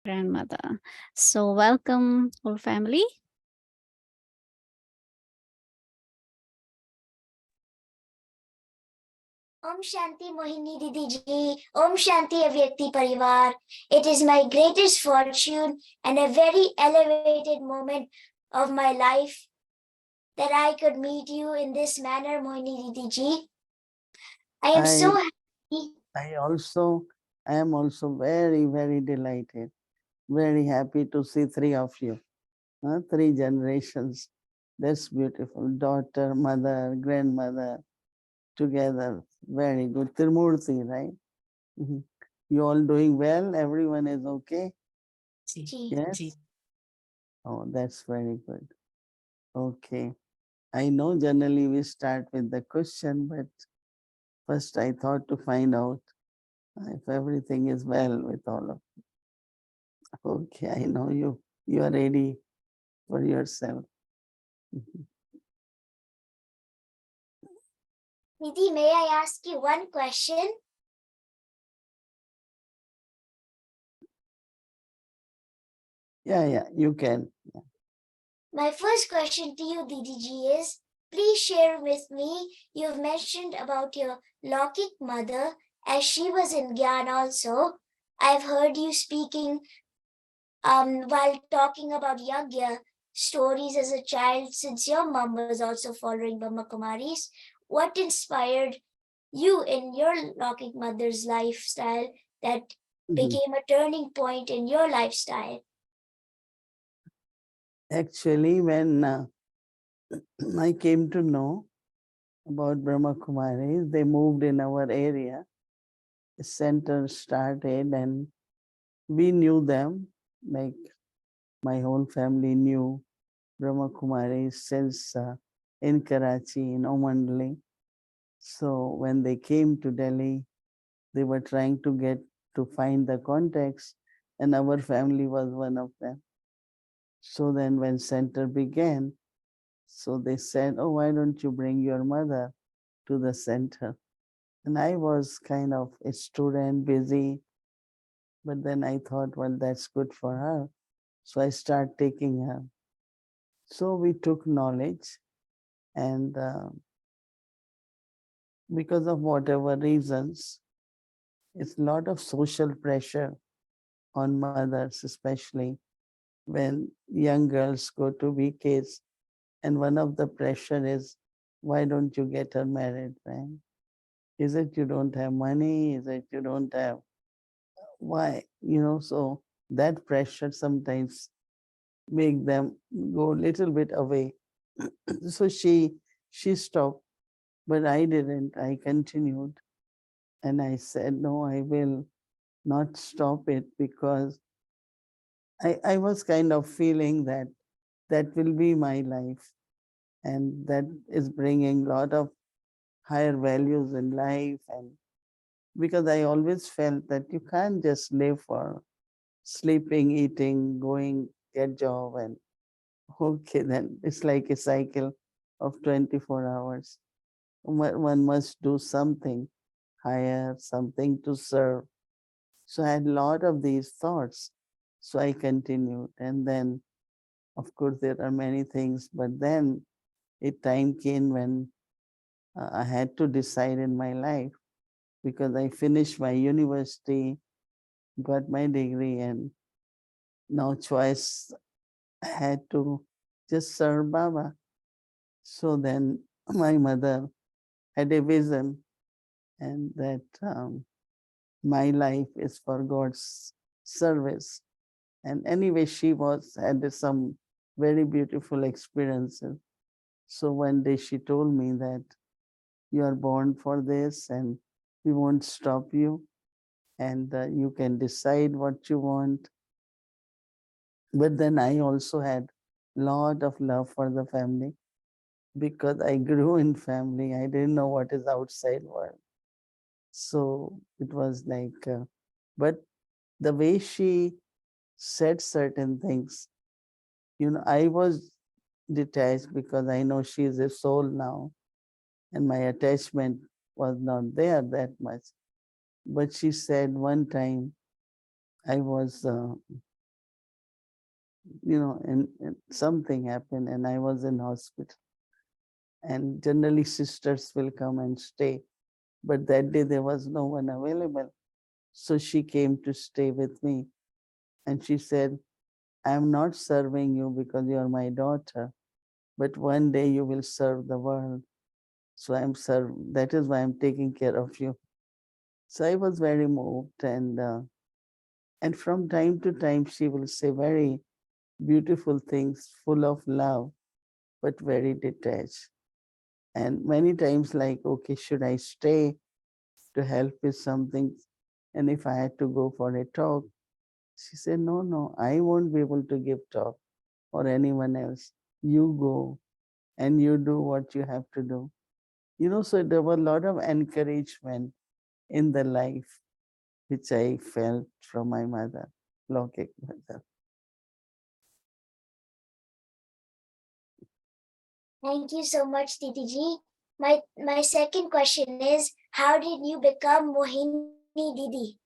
grandmother. So, welcome, whole family. Om Shanti Mohini Didi Ji, Om Shanti Avyakti Parivar. It is my greatest fortune and a very elevated moment of my life that I could meet you in this manner, Mohini Didi Ji. I am so I happy. I am also very, very delighted, very happy to see three of you, three generations. That's beautiful. Daughter, mother, grandmother together. Very good. Tirmurti, right? Mhm. You all doing well? Everyone is okay? Ji. Yes? Oh, that's very good. Okay. I know generally we start with the question, but first I thought to find out if everything is well with all of you. Okay, I know you. You are ready for yourself. Mhm. Didi, may I ask you one question? Yeah, you can. My first question to you, Didi Ji, is please share with me. You've mentioned about your Lokik mother as she was in Gyan also. I've heard you speaking while talking about Yagya stories as a child, since your mom was also following Brahma Kumaris. What inspired you in your Lokik mother's lifestyle that Mhm. became a turning point in your lifestyle? Actually, when I came to know about Brahma Kumaris, they moved in our area. A center started, and we knew them. Like my whole family knew Brahma Kumaris since in Karachi, in Omandli. So when they came to Delhi, they were trying to get to find the contacts, and our family was one of them. So then when center began, so they said, oh, why don't you bring your mother to the center? And I was kind of a student, busy, but then I thought, well, that's good for her. So I started taking her. So we took knowledge, and because of whatever reasons, it's a lot of social pressure on mothers, especially when young girls go to BKs. And one of the pressure is, why don't you get her married, right? Is it you don't have money? Is it you don't have why? So that pressure sometimes make them go a little bit away. So she stopped, but I didn't. I continued, and I said, no, I will not stop it because I was kind of feeling that that will be my life, and that is bringing a lot of higher values in life. And because I always felt that you can't just live for sleeping, eating, going, get job, and okay, then it's like a cycle of 24 hours. One must do something higher, something to serve. So I had a lot of these thoughts. So I continued. And then, of course, there are many things, but then a time came when I had to decide in my life because I finished my university, got my degree, and no choice. I had to just serve Baba. So then my mother had a vision, and that my life is for God's service. And anyway, she was had some very beautiful experiences. So one day she told me that you are born for this, and we won't stop you, and you can decide what you want. But then I also had lot of love for the family because I grew in family. I didn't know what is outside world. So it was like, but the way she said certain things, I was detached because I know she is a soul now, and my attachment was not there that much. But she said one time I was and something happened and I was in hospital. And generally sisters will come and stay. But that day there was no one available. So she came to stay with me. And she said, I'm not serving you because you're my daughter, but one day you will serve the world. So that is why I'm taking care of you. So I was very moved, and from time to time she will say very beautiful things, full of love, but very detached. And many times, like, okay, should I stay to help with something? And if I had to go for a talk, she said, no, no, I won't be able to give talk or anyone else. You go and you do what you have to do. So there was a lot of encouragement in the life which I felt from my mother, Lokik mother. Thank you so much, Didi ji. My second question is, how did you become Mohini Didi?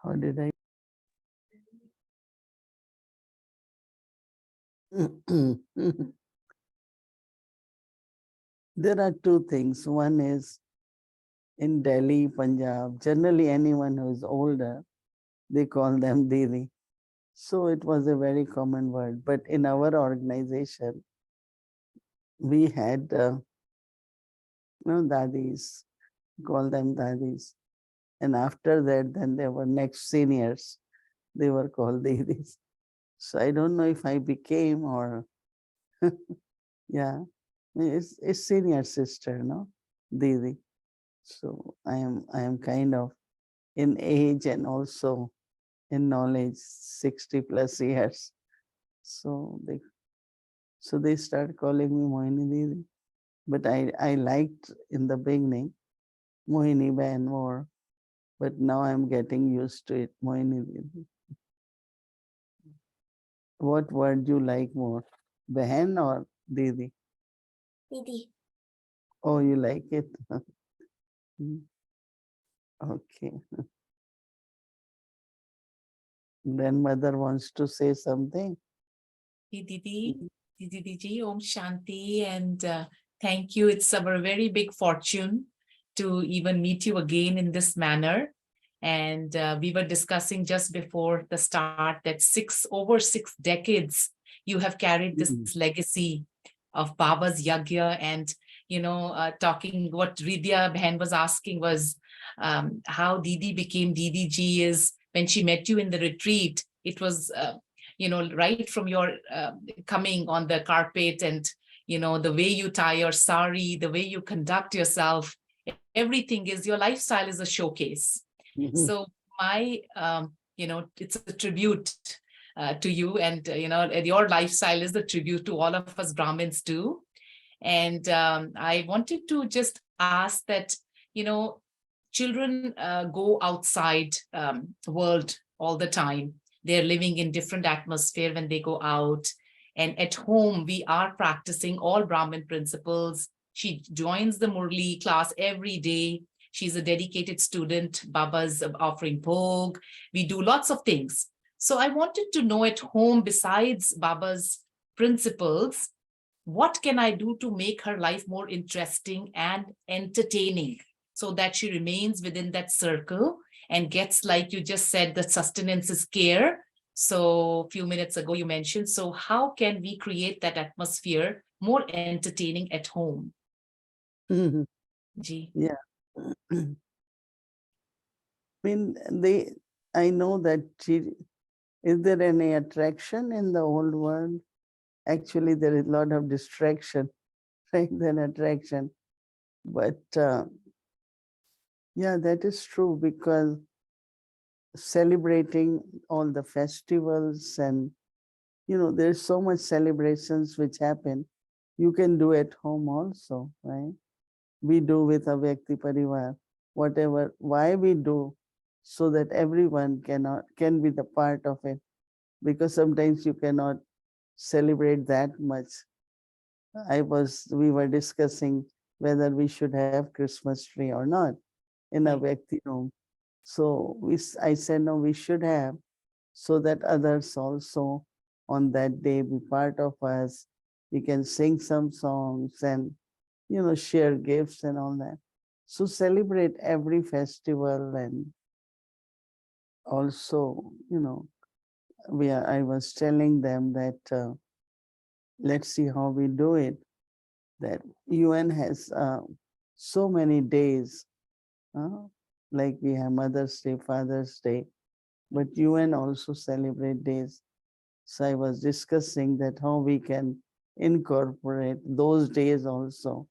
How did I? There are two things. One is in Delhi, Punjab, generally anyone who is older, they call them Didi. So it was a very common word. But in our organization, we had, dadis, call them dadis. And after that, then there were next seniors. They were called Didis. So I don't know if I became or, yeah, it's senior sister, no? Didi. So I am kind of in age and also in knowledge 60 plus years. So they start calling me Mohini Didi. But I liked in the beginning Mohini Ban more, but now I'm getting used to it, Mohini Didi. What word you like more? Behan or Didi? Didi. Oh, you like it? Okay. Then mother wants to say something. Didi, Didi ji, Om Shanti, and thank you. It's our very big fortune to even meet you again in this manner. And we were discussing just before the start that over 6 decades you have carried this legacy of Baba's Yagya, and talking what Hridya Bhen was asking was how Didi became Didi ji is when she met you in the retreat. It was right from your coming on the carpet, and the way you tie your sari, the way you conduct yourself, everything is, your lifestyle is a showcase. So my it's a tribute to you, and your lifestyle is a tribute to all of us Brahmins too. And I wanted to just ask that, children go outside world all the time. They're living in different atmosphere when they go out. And at home, we are practicing all Brahmin principles. She joins the Murli class every day. She's a dedicated student. Baba's offering bhog. We do lots of things. So I wanted to know at home, besides Baba's principles, what can I do to make her life more interesting and entertaining so that she remains within that circle and gets, like you just said, the sustenance is care. So a few minutes ago you mentioned, so how can we create that atmosphere more entertaining at home? Ji. Yeah. I mean, I know that is there any attraction in the old world? Actually, there is a lot of distraction rather than attraction. But yeah, that is true because celebrating all the festivals and there's so much celebrations which happen. You can do at home also, right? We do with Avyakti Parivar, whatever, why we do, so that everyone can be the part of it. Because sometimes you cannot celebrate that much. We were discussing whether we should have Christmas tree or not in a Avyakti room. So I said, no, we should have, so that others also on that day be part of us. We can sing some songs and, share gifts and all that. So celebrate every festival. And also, I was telling them that let's see how we do it. That UN has so many days, uh, like we have Mother's Day, Father's Day, but UN also celebrate days. So I was discussing that how we can incorporate those days also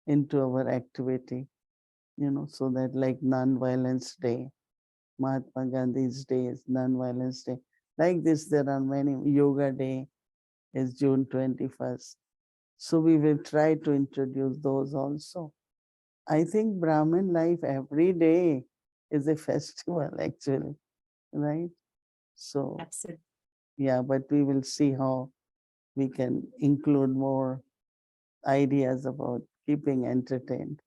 into our activity, so that like Non-Violence Day, Mahatma Gandhi's days, Non-Violence Day. Like this, there are many. Yoga Day is June 21st. So we will try to introduce those also. I think Brahmin life every day is a festival actually, right? So Absolutely. yeah, but we will see how we can include more ideas about keeping entertained.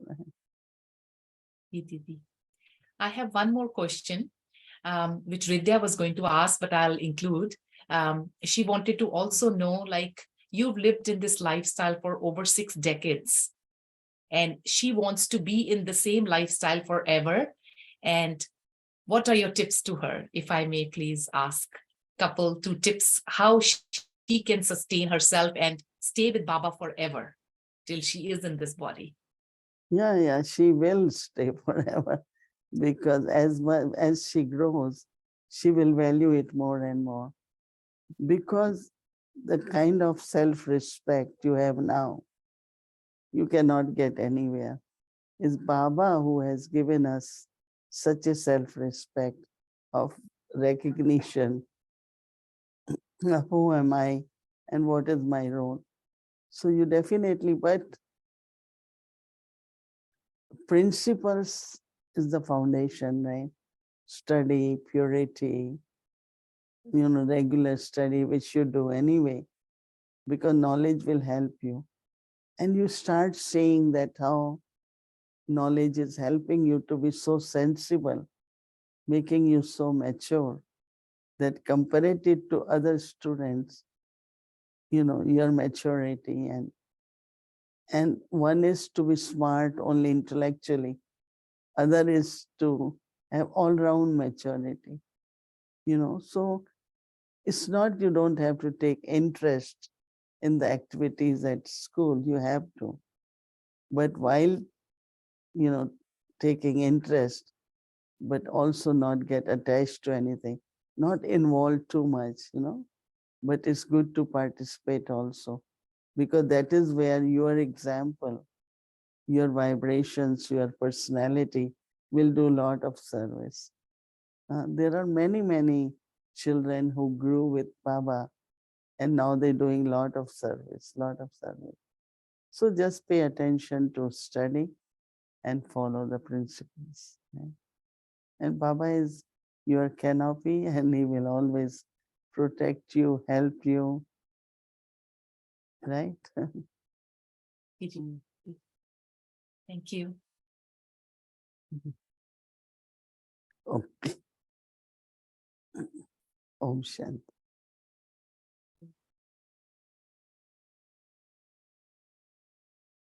Didi. I have one more question, which Hridya was going to ask, but I'll include. She wanted to also know, like, you've lived in this lifestyle for over 6 decades, and she wants to be in the same lifestyle forever. And what are your tips to her, if I may please ask? Couple two tips how she can sustain herself and stay with Baba forever till she is in this body. Yeah, she will stay forever because as she grows, she will value it more and more. Because the kind of self-respect you have now, you cannot get anywhere. It's Baba who has given us such a self-respect of recognition of who am I and what is my role. So you definitely, but principles is the foundation, right? Study, purity, regular study, which you do anyway, because knowledge will help you. And you start seeing that how knowledge is helping you to be so sensible, making you so mature that comparative to other students, your maturity and one is to be smart only intellectually, other is to have all-round maturity, so it's not you don't have to take interest in the activities at school, you have to, but while taking interest, but also not get attached to anything, not involved too much, but it's good to participate also, because that is where your example, your vibrations, your personality will do a lot of service. There are many, many children who grew with Baba and now they're doing lot of service. So just pay attention to study and follow the principles. Right? And Baba is your canopy and he will always protect you, help you, right? Thank you. Okay. Om Shanti.